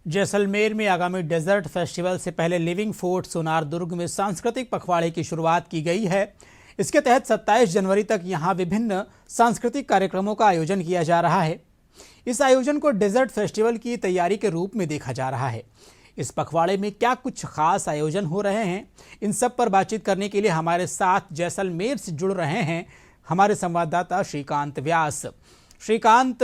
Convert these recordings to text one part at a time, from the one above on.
जैसलमेर में आगामी desert festival से पहले लिविंग फोर्ट सोनार दुर्ग में सांस्कृतिक पखवाड़े की शुरुआत की गई है। इसके तहत 27 जनवरी तक यहां विभिन्न सांस्कृतिक कार्यक्रमों का आयोजन किया जा रहा है। इस आयोजन को डेजर्ट फेस्टिवल की तैयारी के रूप में देखा जा रहा है। इस पखवाड़े में क्या कुछ खास आयोजन हो रहे हैं, इन सब पर बातचीत करने के लिए हमारे साथ जैसलमेर से जुड़ रहे हैं हमारे संवाददाता श्रीकांत व्यास। श्रीकांत,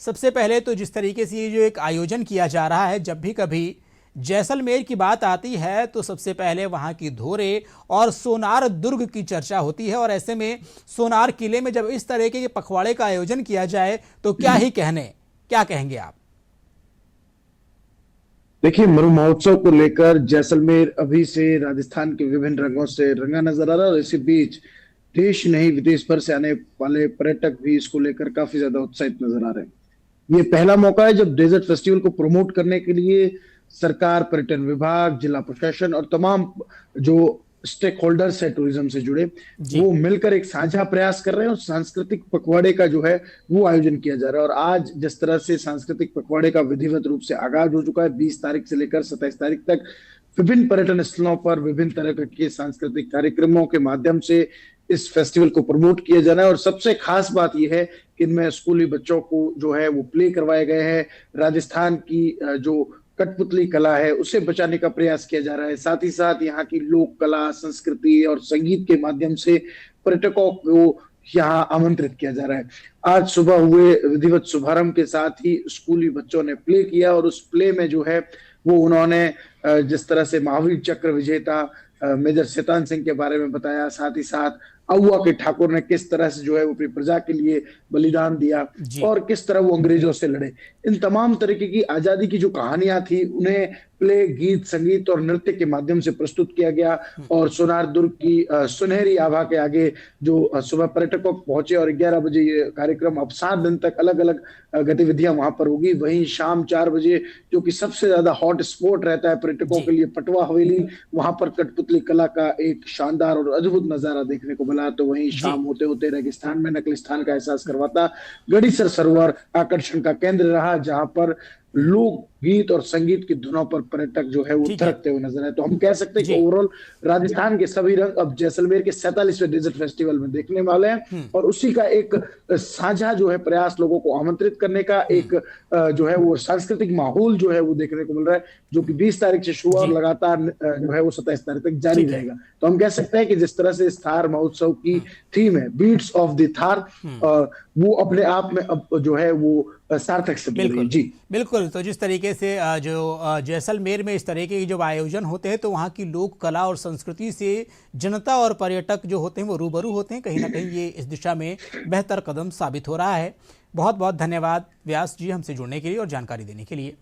सबसे पहले तो जिस तरीके से ये जो एक आयोजन किया जा रहा है, जब भी कभी जैसलमेर की बात आती है तो सबसे पहले वहाँ की धोरे और सोनार दुर्ग की चर्चा होती है, और ऐसे में सोनार किले में जब इस तरह के पखवाड़े का आयोजन किया जाए तो क्या कहेंगे आप? देखिए, मरु महोत्सव को लेकर जैसलमेर अभी से राजस्थान के विभिन्न रंगों से रंगा नजर आ रहा है, और इसी बीच देश नहीं विदेश भर से आने वाले पर्यटक भी इसको लेकर काफी ज्यादा उत्साहित नजर आ रहे हैं। ये पहला मौका है जब डेजर्ट फेस्टिवल को प्रमोट करने के लिए सरकार, पर्यटन विभाग, जिला प्रशासन और तमाम जो स्टेक होल्डर्स है टूरिज्म से जुड़े, वो मिलकर एक साझा प्रयास कर रहे हैं और सांस्कृतिक पखवाड़े का जो है वो आयोजन किया जा रहा है। और आज जिस तरह से सांस्कृतिक पखवाड़े का विधिवत रूप से आगाज हो चुका है, 20 तारीख से लेकर 27 तारीख तक विभिन्न पर्यटन स्थलों पर विभिन्न तरह के सांस्कृतिक कार्यक्रमों के माध्यम से इस फेस्टिवल को प्रमोट किया जा रहा है। और सबसे खास बात यह है कि इनमें स्कूली बच्चों को जो है वो प्ले करवाए गए हैं। राजस्थान की जो कठपुतली कला है उसे बचाने का प्रयास किया जा रहा है। साथ ही साथ यहाँ की लोक कला, संस्कृति और संगीत के माध्यम से पर्यटकों को यहाँ आमंत्रित किया जा रहा है। आज सुबह हुए विधिवत शुभारंभ के साथ ही स्कूली बच्चों ने प्ले किया, और उस प्ले में जो है वो उन्होंने जिस तरह से महावीर चक्र विजेता मेजर शैतान सिंह के बारे में बताया, साथ ही साथ अहुआ के ठाकुर ने किस तरह से जो है वो अपनी प्रजा के लिए बलिदान दिया और किस तरह वो अंग्रेजों से लड़े। इन तमाम तरीके की आजादी की जो कहानियां थी उन्हें प्ले, गीत, संगीत और नृत्य के माध्यम से प्रस्तुत किया गया। और सोनार दुर्ग की सुनहरी आभा के आगे जो सुबह पर्यटकों पहुंचे, और 11 बजे ये कार्यक्रम अब 7 दिन तक अलग अलग गतिविधियां वहां पर होगी। वहीं शाम 4 बजे जो कि सबसे ज्यादा हॉट स्पॉट रहता है पर्यटकों के लिए, पटवा हवेली, वहां पर कठपुतली कला का एक शानदार और अद्भुत नजारा देखने को मिला। तो वहीं शाम होते होते रेगिस्तान में नकलिस्तान का एहसास करवाता गढ़ीसर सरोवर आकर्षण का केंद्र रहा, जहां पर लोक गीत और संगीत की धुनों पर पर्यटक जो है वो थिरकते हुए नजर आए। तो हम कह सकते हैं कि ओवरऑल राजस्थान के सभी रंग अब जैसलमेर के 47वें डेजर्ट फेस्टिवल में देखने वाले हैं, और उसी का एक साझा जो है प्रयास लोगों को आमंत्रित करने का, एक जो है वो सांस्कृतिक माहौल जो है वो देखने को मिल रहा है, जो कि 20 तारीख से शुरू और लगातार जो है वो 27 तारीख तक जारी रहेगा। तो हम कह सकते हैं कि जिस तरह से इस थार महोत्सव की थीम है बीट्स ऑफ द थार, वो अपने आप में अब जो है वो सार्थक से बिल्कुल। तो जिस तरीके से जो जैसलमेर में इस तरीके के जो आयोजन होते हैं तो वहाँ की लोक कला और संस्कृति से जनता और पर्यटक जो होते हैं वो रूबरू होते हैं। कहीं ना कहीं ये इस दिशा में बेहतर कदम साबित हो रहा है। बहुत बहुत धन्यवाद व्यास जी हमसे जुड़ने के लिए और जानकारी देने के लिए।